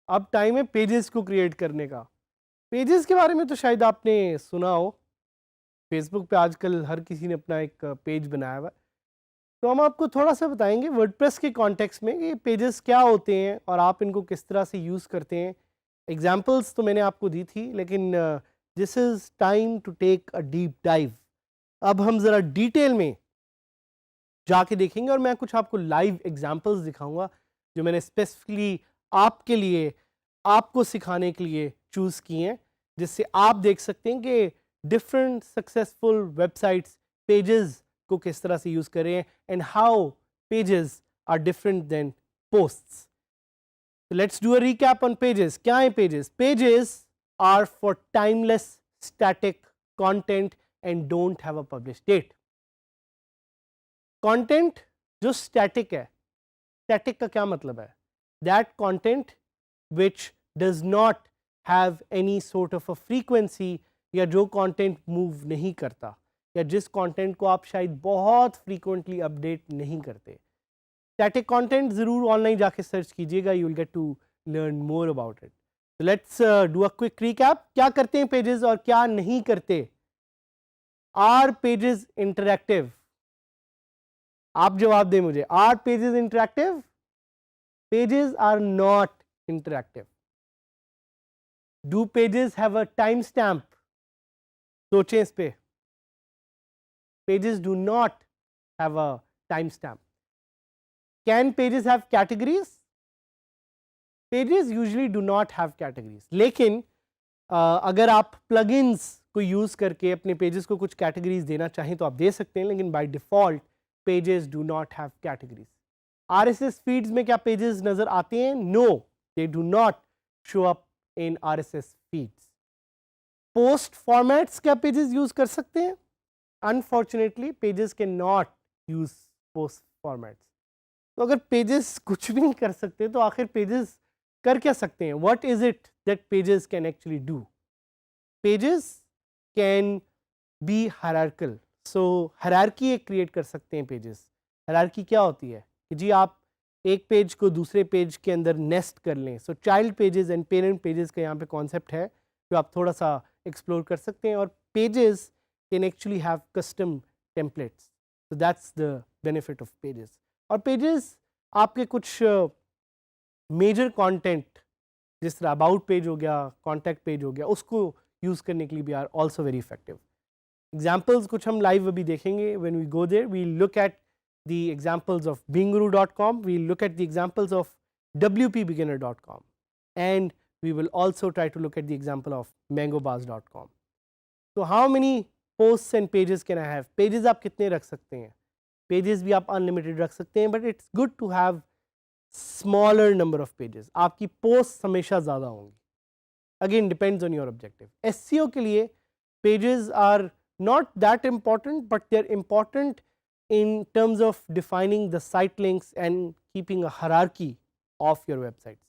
अब टाइम है पेजेस को क्रिएट करने का। पेजेस के बारे में तो शायद आपने सुना हो, फेसबुक पे आजकल हर किसी ने अपना एक पेज बनाया हुआ है। तो हम आपको थोड़ा सा बताएंगे वर्डप्रेस के कॉन्टेक्स्ट में कि पेजेस क्या होते हैं और आप इनको किस तरह से यूज़ करते हैं। एग्जांपल्स तो मैंने आपको दी थी, लेकिन this is time to take a deep dive. अब हम ज़रा डिटेल में जाके देखेंगे और मैं कुछ आपको लाइव एग्जांपल्स दिखाऊंगा जो मैंने स्पेसिफिकली आपके लिए, आपको सिखाने के लिए चूज़ किए हैं, जिससे आप देख सकते हैं कि डिफरेंट सक्सेसफुल वेबसाइट्स पेजेस को किस तरह से यूज़ करें and how pages are different than posts. Let's do a recap on pages. क्या है pages? Pages are for timeless static content and don't have a publish date. Content जो static है, static का क्या मतलब है? That content which does not have any sort of a frequency, या जो कंटेंट मूव नहीं करता, या जिस कंटेंट को आप शायद बहुत फ्रीक्वेंटली अपडेट नहीं करते। स्टैटिक कंटेंट जरूर ऑनलाइन जाके सर्च कीजिएगा, you will get to learn more about it. Let's do a quick recap. क्या करते हैं पेजेस और क्या नहीं करते? Are pages interactive? आप जवाब दें मुझे। Are pages interactive? Pages are not interactive. Do pages have a time stamp? सोचें इस पे। Pages do not have a time stamp. Can pages have categories? Pages usually do not have categories. लेकिन अगर आप plugins को use करके अपने pages को कुछ कैटेगरीज देना चाहें तो आप दे सकते हैं, लेकिन by default pages do not have categories. RSS feeds में क्या पेजेस नजर आते हैं? No, they do not show up in RSS feeds. Post formats क्या पेजेस यूज कर सकते हैं? Unfortunately pages can not use post formats. तो अगर पेजेस कुछ भी नहीं कर सकते तो आखिर पेजेस कर क्या सकते हैं? What is it that pages can actually do? Pages can be hierarchical. So hierarchy एक क्रिएट कर सकते हैं पेजेस। हायरार्की क्या होती है कि जी आप एक पेज को दूसरे पेज के अंदर नेस्ट कर लें। So child pages and parent pages का यहाँ पे कॉन्सेप्ट है जो आप थोड़ा सा एक्सप्लोर कर सकते हैं। और pages can actually have custom templates, so that's the benefit of pages. और पेजेस आपके कुछ मेजर कंटेंट जिस तरह अबाउट पेज हो गया, कॉन्टैक्ट पेज हो गया, उसको यूज़ करने के लिए भी are also very effective. Examples कुछ हम लाइव अभी देखेंगे। When we go there we look at the examples of binguru.com, we'll look at the examples of wpbeginner.com, and we will also try to look at the example of mangobars.com. So how many posts and pages can I have? Pages आप कितने रख सकते हैं? Pages भी आप unlimited रख सकते हैं, but it's good to have smaller number of pages. आपकी posts हमेशा ज़्यादा होंगी। Again depends on your objective. SEO के लिए pages are not that important, but they're important in terms of defining the site links and keeping a hierarchy of your websites.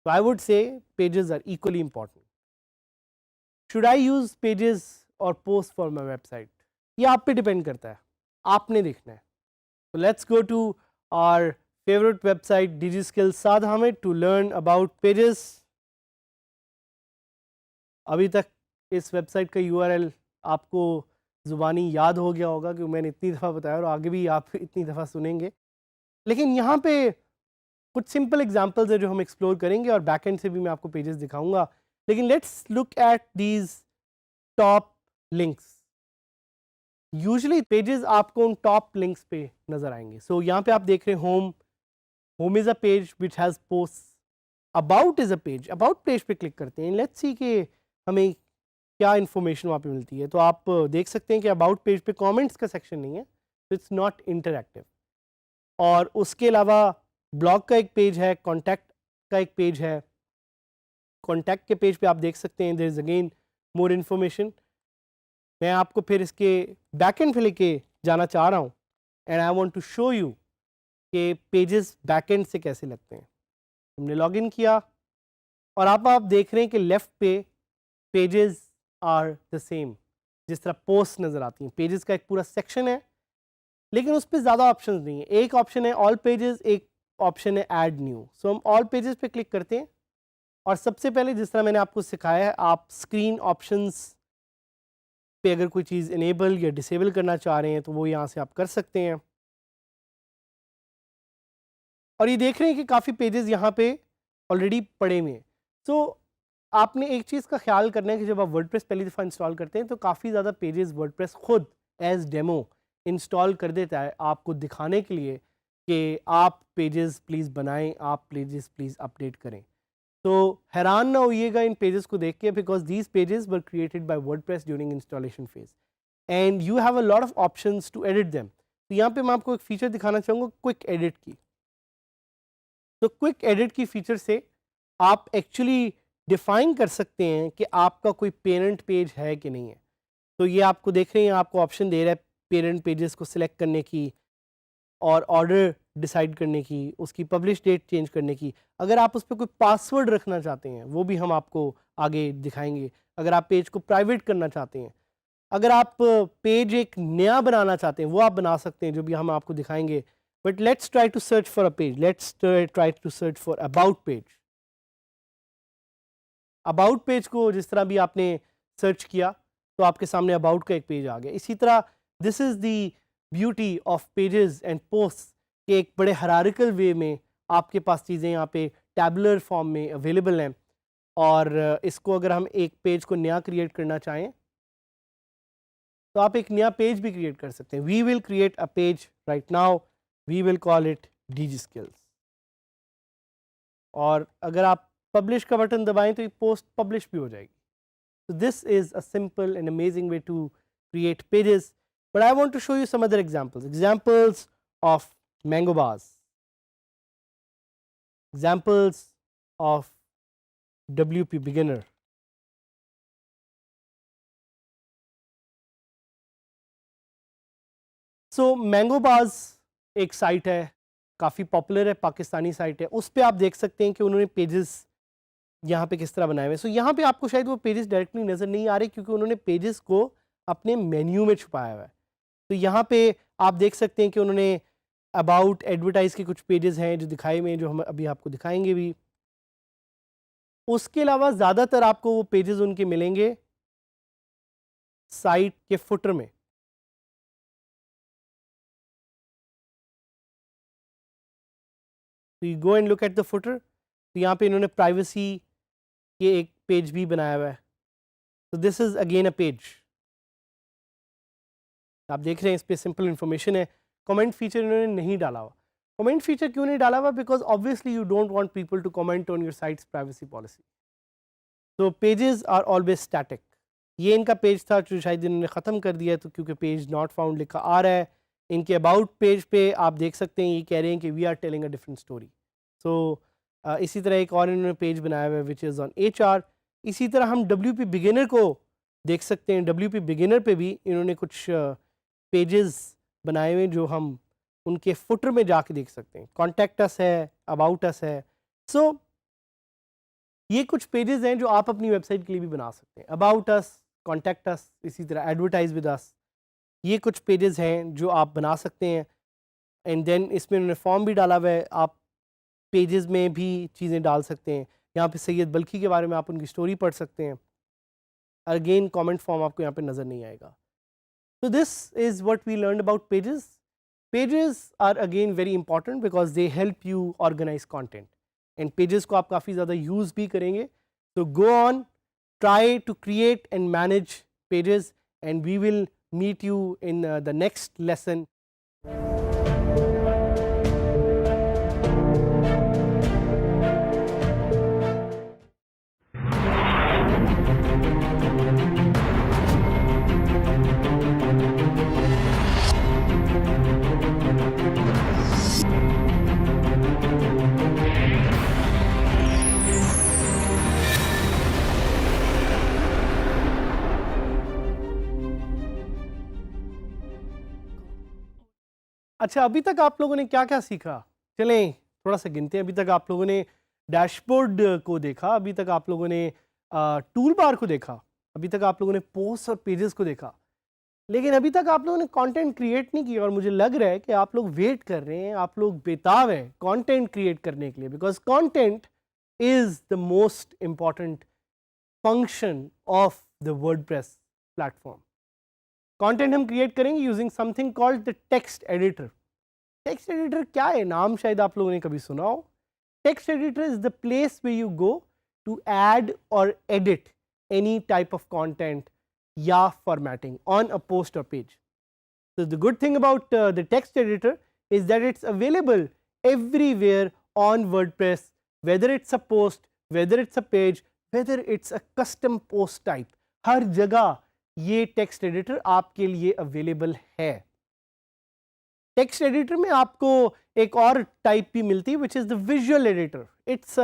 So I would say pages are equally important. Should I use pages or posts for my website? ये आप पे depend करता है, आपने देखना है। So let's go to our favorite website DigiSkills Saad Hamid to learn about pages. अभी तक इस वेबसाइट का URL आपको ज़ुबानी याद हो गया होगा कि मैंने इतनी दफ़ा बताया और आगे भी आप इतनी दफ़ा सुनेंगे। लेकिन यहाँ पे कुछ सिंपल एग्जांपल्स है जो हम एक्सप्लोर करेंगे और बैकएंड से भी मैं आपको पेजेस दिखाऊंगा। लेकिन let's look at these top links. Usually pages आपको उन टॉप लिंक्स पे नज़र आएंगे। सो यहाँ पे आप देख रहे हैं home. Home is a page which has post. About is a page. About page पे क्लिक करते हैं, लेट्स सी कि हमें क्या इन्फॉर्मेशन वहाँ पे मिलती है। तो आप देख सकते हैं कि अबाउट पेज पे कमेंट्स का सेक्शन नहीं है, तो इट्स नॉट इंटरैक्टिव। और उसके अलावा ब्लॉग का एक पेज है, कॉन्टैक्ट का एक पेज है। कॉन्टैक्ट के पेज पे आप देख सकते हैं there is again more information. मैं आपको फिर इसके बैकएंड पे लेके जाना चाह रहा हूँ and I want to show you कि पेजेस बैकएंड से कैसे लगते हैं। हमने लॉगिन किया और आप देख रहे हैं कि लेफ्ट पे पेजेस आर द सेम, जिस तरह पोस्ट नज़र आती हैं। पेजेस का एक पूरा सेक्शन है लेकिन उस पर ज़्यादा ऑप्शन नहीं है। एक ऑप्शन है ऑल पेजेस, एक ऑप्शन है ऐड न्यू। सो हम ऑल पेजेस पे क्लिक करते हैं और सबसे पहले जिस तरह मैंने आपको सिखाया है, आप स्क्रीन ऑप्शंस पे अगर कोई चीज़ इनेबल या डिसेबल करना चाह रहे हैं तो वो यहाँ से आप कर सकते हैं। और ये देख रहे हैं कि काफ़ी पेजेस यहाँ पे ऑलरेडी पड़े हुए हैं। सो आपने एक चीज़ का ख्याल करना है कि जब आप वर्डप्रेस पहली दफ़ा इंस्टॉल करते हैं तो काफ़ी ज़्यादा पेजेस वर्डप्रेस खुद एज डेमो इंस्टॉल कर देता है आपको दिखाने के लिए कि आप पेजेस प्लीज़ बनाएं, आप पेजेस प्लीज़ अपडेट करें। तो हैरान ना होइएगा इन पेजेस को देख के, because these pages were created by WordPress during installation phase and you have a lot of options to edit them. तो यहाँ पे मैं आपको एक फीचर दिखाना चाहूँगा क्विक एडिट की। तो क्विक एडिट की फीचर से आप एक्चुअली डिफाइन कर सकते हैं कि आपका कोई पेरेंट पेज है कि नहीं है। तो ये आपको देख रहे हैं, आपको ऑप्शन दे रहा है पेरेंट पेजेस को सिलेक्ट करने की और ऑर्डर डिसाइड करने की, उसकी पब्लिश डेट चेंज करने की। अगर आप उस पर कोई पासवर्ड रखना चाहते हैं वो भी हम आपको आगे दिखाएंगे। अगर आप पेज को प्राइवेट करना चाहते हैं, अगर आप पेज एक नया बनाना चाहते हैं वो आप बना सकते हैं, जो भी हम आपको दिखाएंगे। But let's try to search for a page, let's try to search for about page. About page को जिस तरह भी आपने सर्च किया तो आपके सामने अबाउट का एक पेज आ गया। इसी तरह this is the beauty of pages and post के एक बड़े हायरार्किकल वे में आपके पास चीज़ें यहाँ पे टैबुलर फॉर्म में अवेलेबल हैं। और इसको अगर हम एक पेज को नया क्रिएट करना चाहें तो आप एक नया पेज भी क्रिएट कर सकते हैं। We will create a page right now, we will call it Digi skills. और अगर आप पब्लिश का बटन दबाएं तो ये पोस्ट पब्लिश भी हो जाएगी। So this is a simple and amazing way to create pages. But I want to show you some other examples of mango bars, examples of WP beginner. So mango bars एक site है, काफ़ी popular है, Pakistani site है। उस पर आप देख सकते हैं कि उन्होंने पेजेस यहाँ पे किस तरह बनाए हुए। सो यहाँ पे आपको शायद वो पेजेस डायरेक्टली नज़र नहीं आ रहे क्योंकि उन्होंने पेजेस को अपने मेन्यू में छुपाया हुआ है। तो यहाँ पे आप देख सकते हैं कि उन्होंने अबाउट एडवर्टाइज के कुछ पेजेस हैं जो दिखाए हुए हैं, जो हम अभी आपको दिखाएंगे भी। उसके अलावा ज़्यादातर आपको वो पेजेस उनके मिलेंगे साइट के फुटर में। तो you go and look at the footer. तो यहाँ पे इन्होंने प्राइवेसी ये एक पेज भी बनाया हुआ है। तो this is again a page, आप देख रहे हैं इस पे सिंपल इंफॉर्मेशन है। कमेंट फीचर इन्होंने नहीं डाला हुआ। कमेंट फीचर क्यों नहीं डाला हुआ? Because obviously you don't want people to comment on your site's privacy policy. तो पेजेस आर ऑलवेज स्टैटिक। ये इनका पेज था जो शायद इन्होंने ख़त्म कर दिया, तो क्योंकि पेज नॉट फाउंड लिखा आ रहा है। इनके अबाउट पेज पे आप देख सकते हैं ये कह रहे हैं कि we are telling a different story. So इसी तरह एक और इन्होंने पेज बनाया हुआ है विच इज़ ऑन HR। इसी तरह हम WP बिगिनर को देख सकते हैं। WP बिगिनर पे भी इन्होंने कुछ पेजेस बनाए हुए जो हम उनके फुटर में जाके देख सकते हैं। कॉन्टैक्ट अस है, अबाउट अस है। सो ये कुछ पेजेस हैं जो आप अपनी वेबसाइट के लिए भी बना सकते हैं। अबाउट अस, कॉन्टैक्ट अस, इसी तरह एडवर्टाइज विद अस, ये कुछ पेजेस हैं जो आप बना सकते हैं। एंड देन इसमें उन्होंने फॉर्म भी डाला हुआ है, आप पेजेस में भी चीज़ें डाल सकते हैं। यहाँ पे सैयद बल्खी के बारे में आप उनकी स्टोरी पढ़ सकते हैं। अगेन कमेंट फॉर्म आपको यहाँ पे नज़र नहीं आएगा। So this is what we learned about pages. Pages are again very important because they help you organize content. And pages को आप काफ़ी ज़्यादा use भी करेंगे। So go on, try to create and manage pages, and we will meet you in the next lesson. अच्छा, अभी तक आप लोगों ने क्या क्या सीखा? चलें थोड़ा सा गिनते हैं। अभी तक आप लोगों ने डैशबोर्ड को देखा, अभी तक आप लोगों ने टूल बार को देखा, अभी तक आप लोगों ने पोस्ट और पेजेस को देखा, लेकिन अभी तक आप लोगों ने कंटेंट क्रिएट नहीं किया। और मुझे लग रहा है कि आप लोग वेट कर रहे हैं, आप लोग बेताब हैं कंटेंट क्रिएट करने के लिए, because content is the most important function of the WordPress platform. Content हम क्रिएट करेंगे using something called the text editor. Text editor क्या है? नाम शायद आप लोगों ने कभी सुना हो। Text editor is the place way you go to add or edit any type of content या formatting on a post or page. So the good thing about the text editor is that it's available everywhere on WordPress, whether it's a post, whether it's a page, whether it's a custom post type. हर जगह ये text editor आपके लिए available है। text editor में आपको एक और type भी मिलती है, which is the visual editor. It's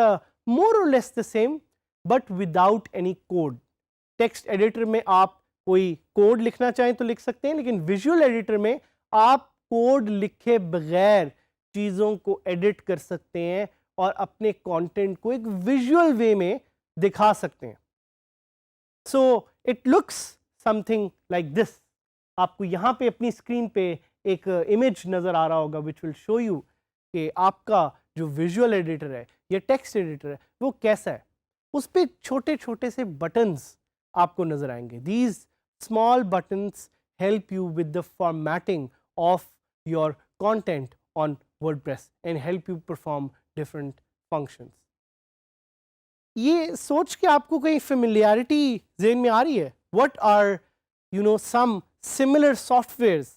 more or less the same but without any code. Text editor में आप कोई कोड लिखना चाहें तो लिख सकते हैं, लेकिन विजुअल एडिटर में आप कोड लिखे बगैर चीज़ों को एडिट कर सकते हैं और अपने कंटेंट को एक विजुअल वे में दिखा सकते हैं। So it looks something like this. आपको यहाँ पे अपनी स्क्रीन पे एक इमेज नज़र आ रहा होगा विच विल शो यू कि आपका जो विजुअल एडिटर है या टेक्स्ट एडिटर है वो कैसा है। उस पर छोटे छोटे से बटन्स आपको नजर आएंगे। These small buttons help you with the formatting of your content on WordPress and help you perform different functions. ये सोच के आपको कहीं familiarity ज़हन में आ रही है? What are some similar softwares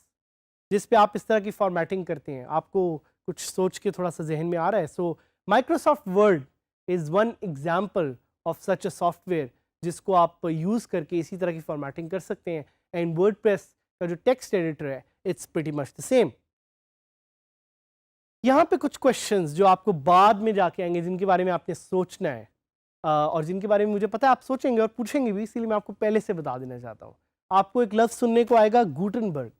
जिस पे आप इस तरह की formatting करते हैं? आपको कुछ सोच के थोड़ा सा ज़हन में आ रहा है? So Microsoft Word is one example of such a software जिसको आप यूज़ करके इसी तरह की फॉर्मेटिंग कर सकते हैं। एंड वर्डप्रेस का जो टेक्स्ट एडिटर है it's pretty much the same. यहाँ पे कुछ क्वेश्चंस जो आपको बाद में जाके आएंगे, जिनके बारे में आपने सोचना है और जिनके बारे में मुझे पता है आप सोचेंगे और पूछेंगे भी, इसीलिए मैं आपको पहले से बता देना चाहता हूँ। आपको एक लफ्ज़ सुनने को आएगा गुटनबर्ग,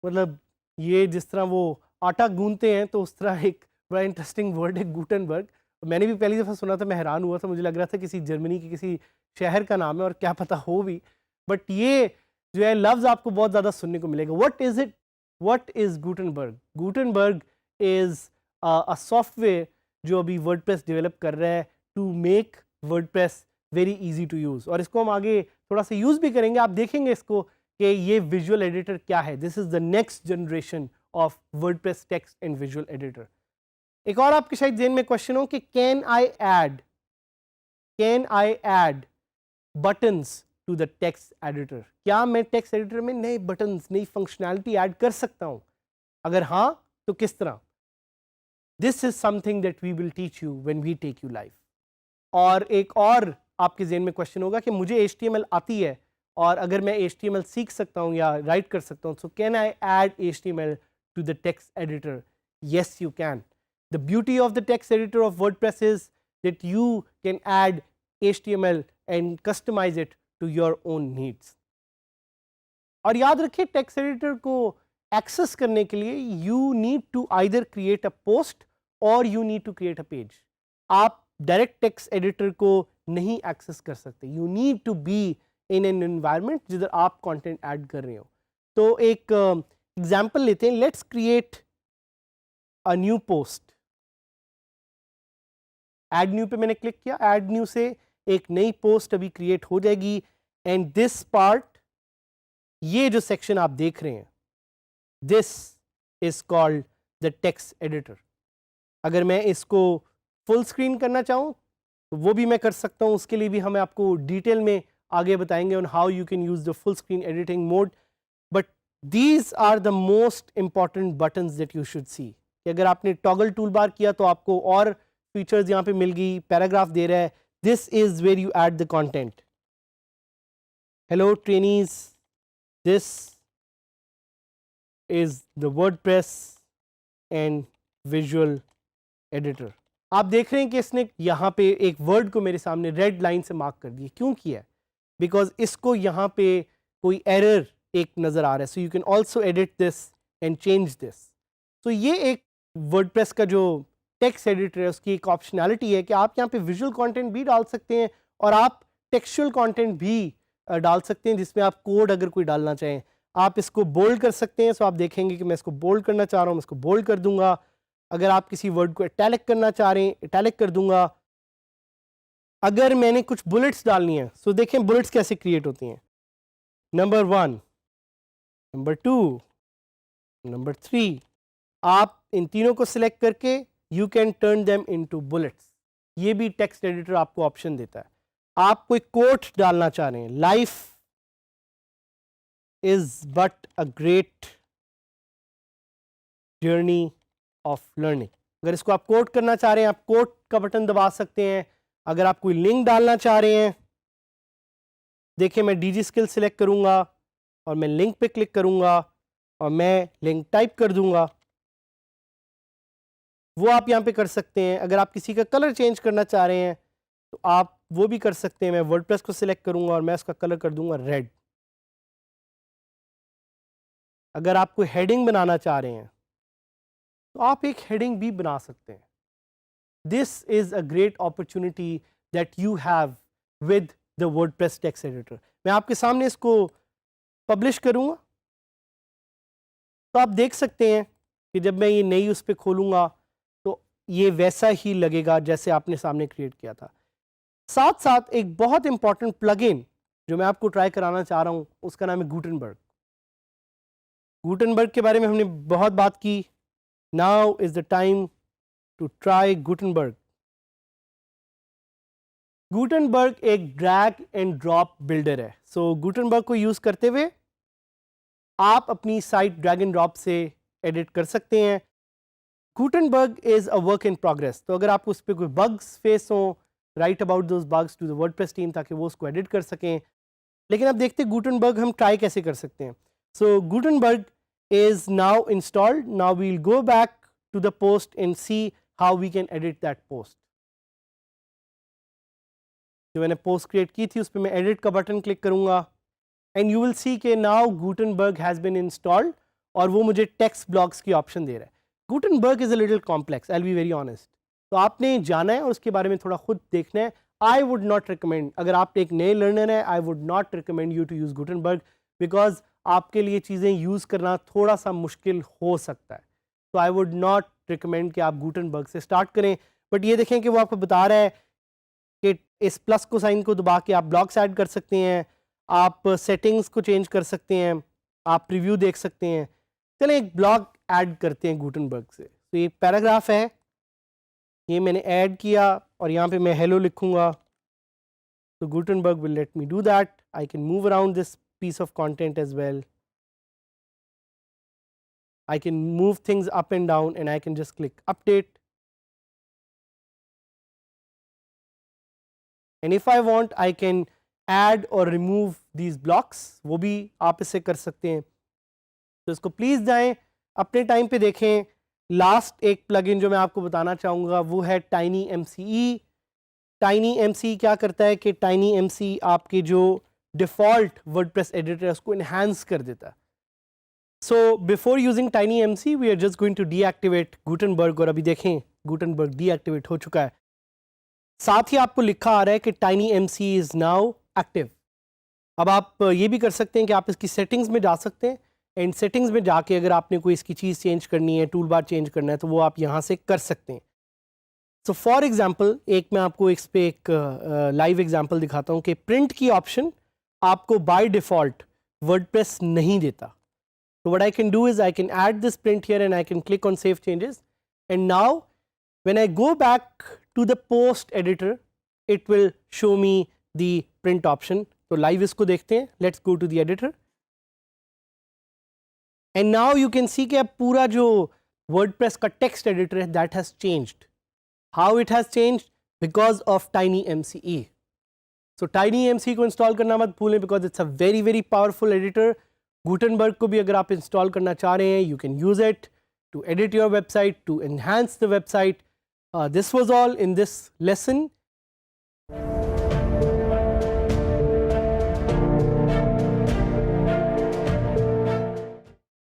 मतलब ये जिस तरह वो आटा गूंथते हैं तो उस तरह एक बड़ा इंटरेस्टिंग वर्ड है गुटनबर्ग। मैंने भी पहली दफ़ा सुना था, मैं हैरान हुआ था, मुझे लग रहा था किसी जर्मनी के किसी शहर का नाम है और क्या पता हो भी, बट ये जो है लफ्ज़ आपको बहुत ज़्यादा सुनने को मिलेगा। What is it? What is Gutenberg? Gutenberg is a software जो अभी वर्डप्रेस डेवलप कर रहा है to make WordPress very easy to use, और इसको हम आगे थोड़ा सा यूज़ भी करेंगे। आप देखेंगे इसको कि ये विजुअल एडिटर क्या है। This is the next generation of WordPress text and visual editor. एक और आपके शायद जेन में क्वेश्चन हो कि can I add buttons to the text editor? क्या मैं टेक्स्ट एडिटर में नए बटन्स, नई फंक्शनैलिटी ऐड कर सकता हूं? अगर हाँ तो किस तरह? This is something that we will teach you when we take you live. और एक और आपके जेन में क्वेश्चन होगा कि मुझे HTML आती है और अगर मैं HTML सीख सकता हूं या राइट कर सकता हूं, so can I add HTML to the text editor? Yes you can. The beauty of the text editor of WordPress is that you can add HTML and customize it to your own needs. और याद रखिए text editor को access करने के लिए you need to either create a post or you need to create a page. आप direct text editor को नहीं एक्सेस कर सकते। You need to be in an environment जिधर आप कंटेंट ऐड कर रहे हो। तो एक एग्जांपल लेते हैं। Let's create a new post. Add new पे मैंने क्लिक किया, ऐड न्यू से एक नई पोस्ट अभी क्रिएट हो जाएगी। एंड दिस पार्ट, ये जो सेक्शन आप देख रहे हैं, this is called the text editor. अगर मैं इसको फुल स्क्रीन करना चाहूँ तो वो भी मैं कर सकता हूँ। उसके लिए भी हम आपको डिटेल में आगे बताएंगे on how you can use the full screen editing mode. But these are the most important buttons that you should see. कि अगर आपने टॉगल टूल बार किया तो आपको और फीचर्स यहाँ पे मिल गई, पैराग्राफ दे रहा है। This is where you add the content. Hello trainees, this is the WordPress and visual editor. आप देख रहे हैं कि इसने यहाँ पे एक वर्ड को मेरे सामने रेड लाइन से मार्क कर दिया। क्यों किया? बिकॉज इसको यहाँ पे कोई एरर एक नज़र आ रहा है। So you can also edit this and change this. So ये एक WordPress का जो टेक्स्ट एडिटर है उसकी एक ऑप्शनैलिटी है कि आप यहाँ पे विजुअल कंटेंट भी डाल सकते हैं और आप टेक्सचुअल कंटेंट भी डाल सकते हैं जिसमें आप कोड अगर कोई डालना चाहें आप इसको बोल्ड कर सकते हैं. सो आप देखेंगे कि मैं इसको बोल्ड करना चाह रहा हूँ, मैं इसको बोल्ड कर दूंगा. अगर आप किसी वर्ड को इटैलिक करना चाह रहे हैं इटैलिक कर दूंगा. अगर मैंने कुछ बुलेट्स डालनी है सो देखें बुलेट्स कैसे क्रिएट होती हैं. Number 1, number 2, number 3. आप इन तीनों को सिलेक्ट करके you can turn them into bullets. ये भी टेक्स्ट एडिटर आपको ऑप्शन देता है. आप कोई कोट डालना चाह रहे हैं, life is but a great journey of learning. अगर इसको आप कोट करना चाह रहे हैं आप कोट का बटन दबा सकते हैं. अगर आप कोई लिंक डालना चाह रहे हैं, देखिए मैं डीजी स्किल सिलेक्ट करूंगा और मैं लिंक पे क्लिक करूंगा और मैं लिंक टाइप कर दूंगा. वो आप यहाँ पे कर सकते हैं. अगर आप किसी का कलर चेंज करना चाह रहे हैं तो आप वो भी कर सकते हैं. मैं वर्डप्रेस को सिलेक्ट करूंगा और मैं उसका कलर कर दूंगा रेड. अगर आप कोई हेडिंग बनाना चाह रहे हैं तो आप एक हेडिंग भी बना सकते हैं. This is a great opportunity that you have with the WordPress text editor. मैं आपके सामने इसको पब्लिश करूंगा तो आप देख सकते हैं कि जब मैं ये नई उस पर खोलूंगा तो ये वैसा ही लगेगा जैसे आपने सामने क्रिएट किया था. साथ साथ एक बहुत इंपॉर्टेंट प्लगइन जो मैं आपको ट्राई कराना चाह रहा हूं उसका नाम है गुटेनबर्ग. गुटेनबर्ग के बारे में हमने बहुत बात की. Now is the time to try Gutenberg. Gutenberg एक ड्रैग एंड ड्रॉप बिल्डर है. सो गुटेनबर्ग को यूज करते हुए आप अपनी साइट ड्रैग एंड ड्रॉप से एडिट कर सकते हैं. Gutenberg is a work in progress. तो अगर आपको उस पर कोई बग्स फेस हो, write about those bugs to the WordPress team ताकि वो उसको एडिट कर सकें. लेकिन अब देखते हैं गुटेनबर्ग हम ट्राई कैसे कर सकते हैं. सो Gutenberg is now installed. Now we'll go back to the post and see how we can edit that post. जो मैंने पोस्ट क्रिएट की थी उस पर मैं एडिट का बटन क्लिक करूंगा एंड यू विल सी के now Gutenberg has been installed और वो मुझे टेक्स्ट ब्लॉक्स की ऑप्शन दे रहा है. Gutenberg is a little complex, I will be very honest. तो आपने जाना है और उसके बारे में थोड़ा खुद देखना है. आई वुड नॉट रिकमेंड, अगर आप एक नए लर्नर है, I would not recommend you to use Gutenberg because आपके लिए चीज़ें यूज़ करना थोड़ा सा मुश्किल हो सकता है. तो आई वुड नॉट रिकमेंड कि आप गुटेनबर्ग से स्टार्ट करें. बट ये देखें कि वो आपको बता रहा है कि इस प्लस को साइन को दबा के आप ब्लॉक्स ऐड कर सकते हैं, आप सेटिंग्स को चेंज कर सकते हैं, आप प्रीव्यू देख सकते हैं. चलें एक ब्लॉग ऐड करते हैं गुटेनबर्ग से. तो ये पैराग्राफ है, ये मैंने ऐड किया और यहाँ पे मैं हेलो लिखूँगा. तो Gutenberg will let me do that. I can move around this piece of content as well. I can move things up and down and I can just click update. And if I want I can add or remove these blocks. वो भी आप इससे कर सकते हैं. तो इसको please जाएं अपने टाइम पे देखें. लास्ट एक प्लगइन जो मैं आपको बताना चाहूँगा वो है TinyMCE. TinyMCE क्या करता है कि TinyMCE आपके जो डिफ़ॉल्ट वर्डप्रेस एडिटर है उसको इन्हांस कर देता है. So before using TinyMCE we are just going to deactivate Gutenberg और अभी देखें गुटेनबर्ग डीएक्टिवेट हो चुका है. साथ ही आपको लिखा आ रहा है कि TinyMCE इज़ नाउ एक्टिव. अब आप ये भी कर सकते हैं कि आप इसकी सेटिंग्स में जा सकते हैं एंड सेटिंग्स में जाके अगर आपने कोई इसकी चीज़ चेंज करनी है, टूल बार चेंज करना है तो वो आप यहाँ से कर सकते हैं. सो फॉर एग्जाम्पल एक मैं आपको इस पर एक लाइव एग्जाम्पल दिखाता हूँ कि प्रिंट की ऑप्शन आपको बाय डिफ़ॉल्ट वर्डप्रेस नहीं देता. तो what I can do is I can add this print here and I can click on save changes and now when I go back to the post editor it will show me the print option. तो live इसको देखते हैं. Let's go to the editor and now you can see कि अब पूरा जो WordPress का text editor है that has changed. How it has changed? Because of TinyMCE. So TinyMCE को इंस्टॉल करना मत भूलें because it's a very very powerful editor. Gutenberg को भी अगर आप इंस्टॉल करना चाह रहे हैं you can use it to edit your website, to enhance the website. This was all in this lesson.